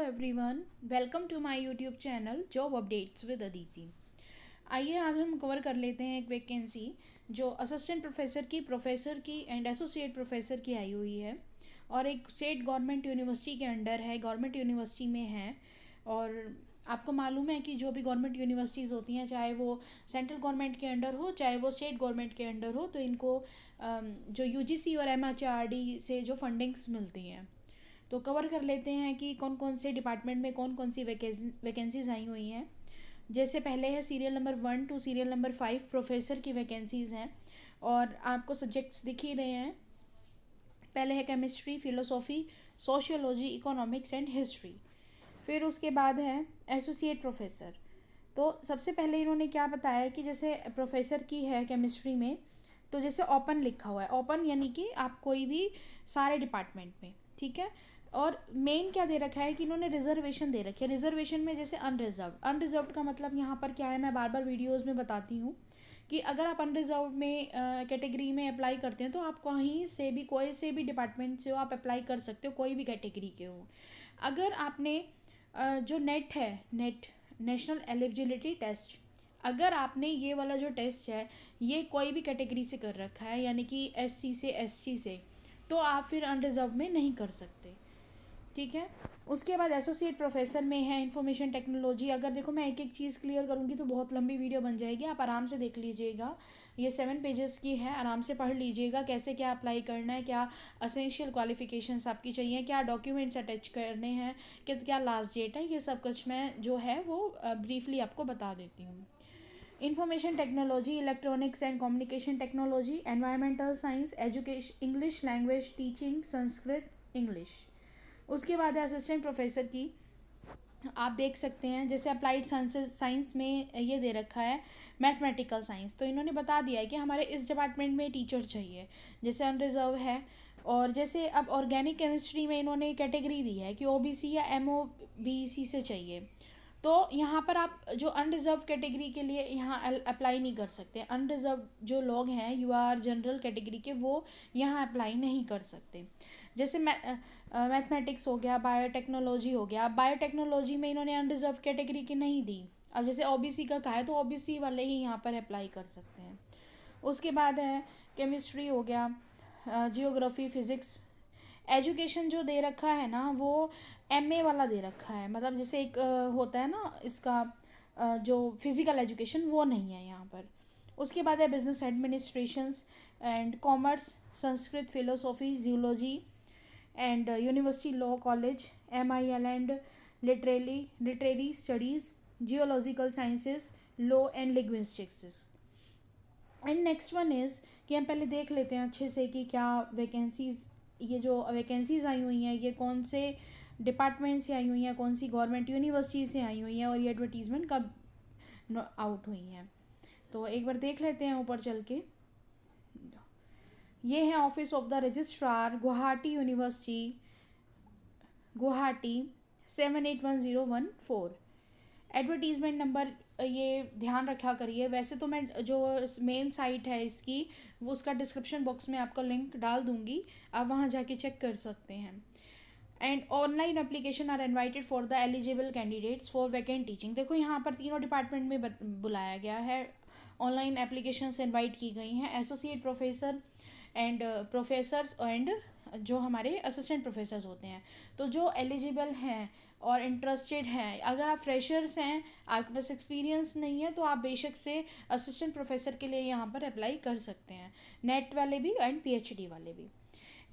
Everyone, welcome to my YouTube channel job updates with Aditi. आइए आज हम कवर कर लेते हैं एक वैकेंसी जो असिस्टेंट प्रोफेसर की एंड एसोसिएट प्रोफेसर की आई हुई है और एक स्टेट गवर्नमेंट यूनिवर्सिटी के अंडर है, गवर्नमेंट यूनिवर्सिटी में है। और आपको मालूम है कि जो भी गवर्नमेंट यूनिवर्सिटीज़ होती हैं, चाहे वो सेंट्रल गवर्नमेंट के अंडर हो चाहे वो स्टेट गवर्नमेंट के अंडर हो, तो इनको जो यूजीसी और एमएचआरडी से जो फंडिंग्स मिलती हैं, तो कवर कर लेते हैं कि कौन कौन से डिपार्टमेंट में कौन कौन सी वैकेंसीज आई हुई हैं। जैसे पहले है serial number 1 to serial number 5 professor की वैकेंसीज़ हैं और आपको सब्जेक्ट्स दिख ही रहे हैं। पहले है chemistry, philosophy, sociology, economics and history. फिर उसके बाद है एसोसिएट प्रोफेसर। तो सबसे पहले इन्होंने क्या बताया कि जैसे प्रोफेसर की है केमिस्ट्री में, तो जैसे ओपन लिखा हुआ है, ओपन यानी कि आप कोई भी सारे डिपार्टमेंट में, ठीक है। और मेन क्या दे रखा है कि इन्होंने रिजर्वेशन दे रखी है। रिजर्वेशन में जैसे अनरिजर्व्ड का मतलब यहाँ पर क्या है, मैं बार बार वीडियोस में बताती हूँ कि अगर आप अनरिजर्व में कैटेगरी में अप्लाई करते हैं तो आप कहीं से भी, कोई से भी डिपार्टमेंट से हो, आप अप्लाई कर सकते हो, कोई भी कैटेगरी के हो। अगर आपने जो नेट है, नेशनल एलिजिबिलिटी टेस्ट, अगर आपने ये वाला जो टेस्ट है ये कोई भी कैटेगरी से कर रखा है, यानी कि एससी से, एसटी से, तो आप फिर अनरिजर्व में नहीं कर सकते, ठीक है। उसके बाद एसोसिएट प्रोफेसर में है इंफॉर्मेशन टेक्नोलॉजी। अगर देखो मैं एक एक चीज़ क्लियर करूँगी तो बहुत लंबी वीडियो बन जाएगी, आप आराम से देख लीजिएगा। ये 7 पेजेस की है, आराम से पढ़ लीजिएगा कैसे क्या अप्लाई करना है, क्या असेंशियल क्वालिफिकेशंस आपकी चाहिए, क्या डॉक्यूमेंट्स अटैच करने हैं, क्या लास्ट डेट है, ये सब कुछ मैं जो है वो ब्रीफली आपको बता देती हूँ। Information technology, electronics and communication technology, environmental science, education, English language teaching, Sanskrit, English. उसके बाद है असिस्टेंट प्रोफेसर की, आप देख सकते हैं जैसे अप्लाइड साइंस में ये दे रखा है मैथमेटिकल साइंस। तो इन्होंने बता दिया है कि हमारे इस डिपार्टमेंट में टीचर चाहिए, जैसे अनरिजर्व है। और जैसे अब ऑर्गेनिक केमिस्ट्री में इन्होंने कैटेगरी दी है कि ओबीसी या एमओबीसी से चाहिए। तो यहाँ पर आप जो अनरिजर्व कैटेगरी के लिए यहाँ अप्लाई नहीं कर सकते। अनरिजर्व जो लोग हैं, यू आर जनरल कैटेगरी के, वो यहाँ अप्लाई नहीं कर सकते। जैसे मैथमेटिक्स हो गया, बायोटेक्नोलॉजी हो गया। बायोटेक्नोलॉजी में इन्होंने अनरिजर्व कैटेगरी की नहीं दी। अब जैसे ओबीसी का कहा है तो ओबीसी वाले ही यहाँ पर अप्लाई कर सकते हैं। उसके बाद है केमिस्ट्री हो गया, जियोग्राफी, फिज़िक्स। एजुकेशन जो दे रखा है ना वो एमए वाला दे रखा है, मतलब जैसे एक होता है ना इसका जो फिज़िकल एजुकेशन, वो नहीं है यहाँ पर। उसके बाद है business administrations and commerce, Sanskrit, philosophy, geology and university law college, MIL and literary studies, geological sciences, law and linguistics. And next one is कि हम पहले देख लेते हैं अच्छे से कि क्या वैकेंसीज़, ये जो वैकेंसीज़ आई हुई हैं ये कौन से डिपार्टमेंट से आई हुई हैं, कौन सी गवर्नमेंट यूनिवर्सिटी से आई हुई हैं और ये एडवर्टीज़मेंट कब आउट हुई हैं। तो एक बार देख लेते हैं ऊपर चल के। ये है office of the registrar, Guwahati university, Guwahati 781014। Advertisement number ये ध्यान रखा करिए। वैसे तो मैं जो मेन साइट है इसकी, वो उसका डिस्क्रिप्शन बॉक्स में आपको लिंक डाल दूंगी, आप वहाँ जाके चेक कर सकते हैं। And online application are invited for the eligible candidates for vacant teaching. देखो यहाँ पर तीनों डिपार्टमेंट में बुलाया गया है, ऑनलाइन एप्लीकेशन से इन्वाइट की गई हैं। Associate professor and professors and जो हमारे असिस्टेंट प्रोफेसर्स होते हैं, तो जो एलिजिबल हैं और इंटरेस्टेड हैं, अगर आप फ्रेशर्स हैं, आपके पास एक्सपीरियंस नहीं है, तो आप बेशक से असिस्टेंट प्रोफेसर के लिए यहाँ पर अप्लाई कर सकते हैं, नेट वाले भी एंड PhD वाले भी।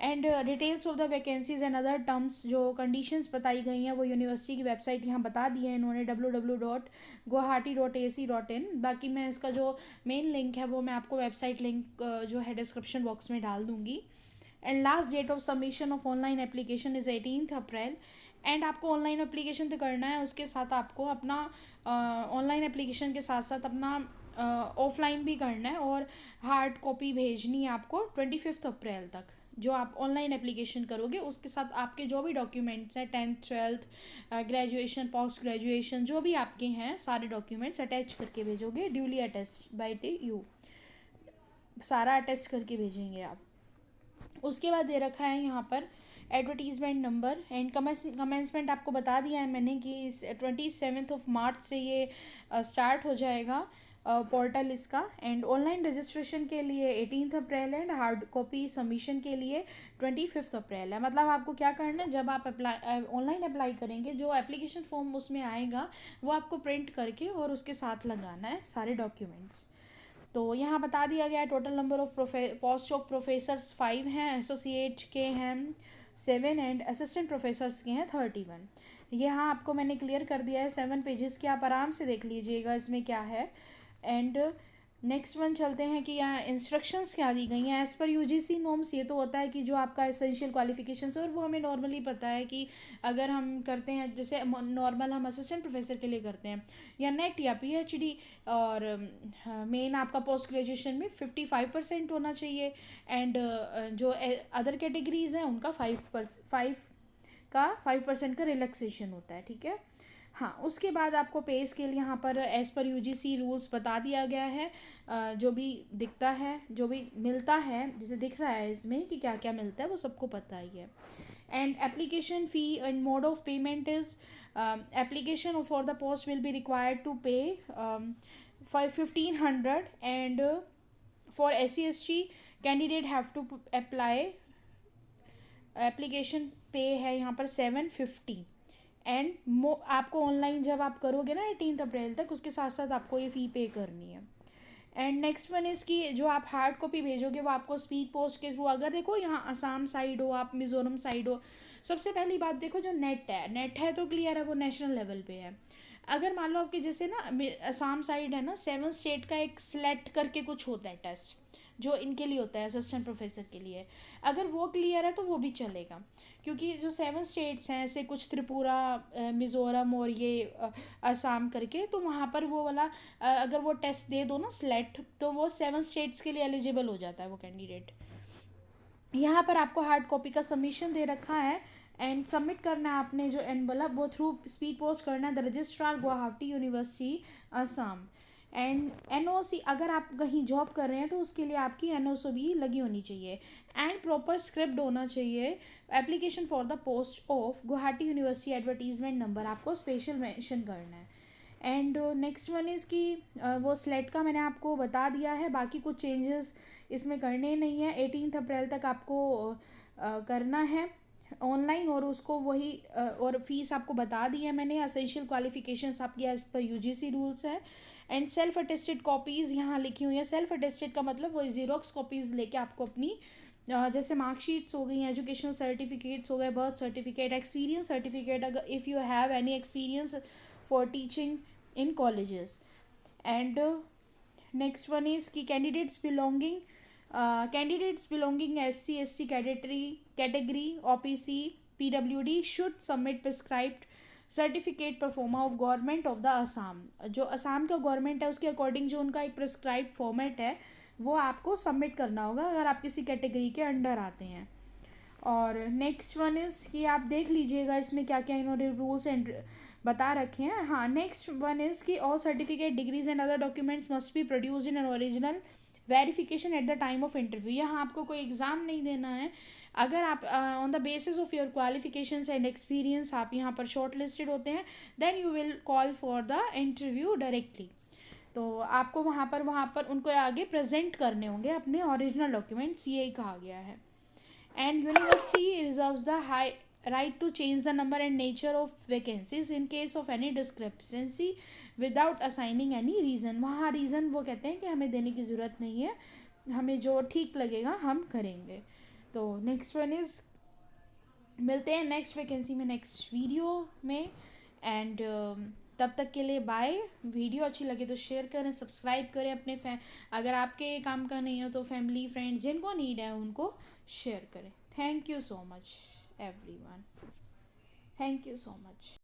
And details of the vacancies and other terms, जो कंडीशंस बताई गई हैं वो यूनिवर्सिटी की वेबसाइट यहाँ बता दी है इन्होंने, www.guwahati.ac.in। बाकी मैं इसका जो मेन लिंक है वो मैं आपको वेबसाइट लिंक जो है डिस्क्रिप्शन बॉक्स में डाल दूँगी। And last date of submission of online application is 18 April. And आपको ऑनलाइन एप्लीकेशन तो करना है, उसके साथ आपको अपना ऑनलाइन एप्लीकेशन के साथ साथ अपना ऑफलाइन भी करना है और हार्ड कॉपी भेजनी है आपको 25 अप्रैल तक। जो आप ऑनलाइन एप्लीकेशन करोगे उसके साथ आपके जो भी डॉक्यूमेंट्स हैं, 10th 12th graduation, post graduation, जो भी आपके हैं सारे डॉक्यूमेंट्स अटैच करके भेजोगे, ड्यूली अटेस्ट बाय यू, सारा अटेस्ट करके भेजेंगे आप। उसके बाद दे रखा है यहाँ पर एडवर्टीज़मेंट नंबर एंड कमेंसमेंट आपको बता दिया है मैंने कि 27 मार्च से ये स्टार्ट हो जाएगा पोर्टल इसका। एंड ऑनलाइन रजिस्ट्रेशन के लिए 18 April and hard copy submission के लिए 25 अप्रैल है। मतलब आपको क्या करना है, जब आप ऑनलाइन अप्लाई करेंगे, जो एप्लीकेशन फॉर्म उसमें आएगा वो आपको प्रिंट करके और उसके साथ लगाना है सारे डॉक्यूमेंट्स। तो यहाँ बता दिया गया है total number of post of professors 5 हैं, एसोसिएट के हैं 7 एंड असिस्टेंट प्रोफेसर्स के हैं 31। यहाँ आपको मैंने क्लियर कर दिया है 7 पेजेस के, आप आराम से देख लीजिएगा इसमें क्या है। एंड नेक्स्ट वन चलते हैं कि यहाँ इंस्ट्रक्शंस क्या दी गई हैं एज़ पर यूजीसी नॉर्म्स। ये तो होता है कि जो आपका एसेंशियल क्वालिफिकेशंस है और वो हमें नॉर्मली पता है कि अगर हम करते हैं जैसे नॉर्मल हम असिस्टेंट प्रोफेसर के लिए करते हैं या नेट या पीएचडी, और मेन आपका पोस्ट ग्रेजुएशन में 55% होना चाहिए। एंड जो अदर कैटेगरीज हैं उनका 5% का रिलैक्सेशन होता है, ठीक है। हाँ, उसके बाद आपको पे स्केल यहाँ पर एज़ पर यूजीसी रूल्स बता दिया गया है। जो भी दिखता है, जो भी मिलता है, जैसे दिख रहा है इसमें कि क्या क्या मिलता है वो सबको पता ही है। And application fee and mode of payment is application for the post will be required to pay 1500 and for SC/ST candidate have to apply application pay है यहाँ पर 750। एंड आपको ऑनलाइन जब आप करोगे ना 18 अप्रैल तक, उसके साथ साथ आपको ये फ़ी पे करनी है। एंड नेक्स्ट वन इसकी जो आप हार्ड कॉपी भेजोगे वो आपको स्पीड पोस्ट के थ्रू, अगर देखो यहाँ असम साइड हो, आप मिज़ोरम साइड हो, सबसे पहली बात देखो जो नेट है तो क्लियर है, वो नेशनल लेवल पे है। अगर मान लो आपके जैसे ना असम साइड है ना, 7 स्टेट का एक सेलेक्ट करके कुछ होता है टेस्ट जो इनके लिए होता है असिस्टेंट प्रोफेसर के लिए, अगर वो क्लियर है तो वो भी चलेगा। क्योंकि जो 7 स्टेट्स हैं ऐसे कुछ त्रिपुरा, मिज़ोरम और ये असम करके, तो वहाँ पर वो वाला अगर वो टेस्ट दे दो ना सेलेक्ट, तो वो 7 स्टेट्स के लिए एलिजिबल हो जाता है वो कैंडिडेट। यहाँ पर आपको हार्ड कॉपी का सबमिशन दे रखा है एंड सबमिट करना है आपने जो एनवलप, वो थ्रू स्पीड पोस्ट करना है the registrar Guwahati university Assam. And NOC, अगर आप कहीं जॉब कर रहे हैं तो उसके लिए आपकी NOC भी लगी होनी चाहिए। एंड प्रॉपर स्क्रिप्ट होना चाहिए। Application for the post of Guwahati university advertisement number आपको स्पेशल मेंशन करना है। एंड नेक्स्ट वन इज़ कि वो स्लेट का मैंने आपको बता दिया है, बाकी कुछ चेंजेस इसमें करने नहीं है। 18 अप्रैल तक आपको करना है ऑनलाइन, और उसको वही और फीस आपको बता दी है मैंने। असेंशियल क्वालिफिकेशंस आपकी एज पर यूजीसी रूल्स है। एंड सेल्फ अटेस्टेड कॉपीज़ यहाँ लिखी हुई है। सेल्फ अटेस्टेड का मतलब वही ज़ीरोक्स कॉपीज़ लेके आपको अपनी जैसे मार्कशीट्स हो गई, एजुकेशनल सर्टिफिकेट्स हो गए, बर्थ सर्टिफिकेट, एक्सपीरियंस सर्टिफिकेट, अगर if you have any experience for teaching in colleges. And next one is कि candidates belonging SC/ST category OPC PWD should submit prescribed certificate proforma of government of the Assam. जो असम का government है उसके according जो उनका एक prescribed format है वो आपको सबमिट करना होगा अगर आप किसी कैटेगरी के अंडर आते हैं। और नेक्स्ट वन इज़ कि आप देख लीजिएगा इसमें क्या क्या इन्होंने रूल्स एंड बता रखे हैं। हाँ, नेक्स्ट वन इज़ कि all certificate degrees and other documents must be produce in an original verification at the time of interview. यहाँ आपको कोई एग्ज़ाम नहीं देना है। अगर आप on the basis of your qualifications and experience आप यहाँ पर शॉर्ट लिस्टेड होते हैं, then you will call for the interview directly. तो आपको वहाँ पर उनको आगे प्रेजेंट करने होंगे अपने ओरिजिनल डॉक्यूमेंट्स, यही कहा गया है। And university reserves the high right to change the number and nature of vacancies in case of any discrepancy without assigning any reason। वहाँ रीज़न वो कहते हैं कि हमें देने की ज़रूरत नहीं है, हमें जो ठीक लगेगा हम करेंगे। तो नेक्स्ट वन इज़ मिलते हैं नेक्स्ट वैकेंसी में नेक्स्ट वीडियो में। एंड तब तक के लिए बाय। वीडियो अच्छी लगे तो शेयर करें, सब्सक्राइब करें अपने अगर आपके काम का नहीं हो तो फैमिली फ्रेंड्स जिनको नीड है उनको शेयर करें। Thank you so much everyone, thank you so much।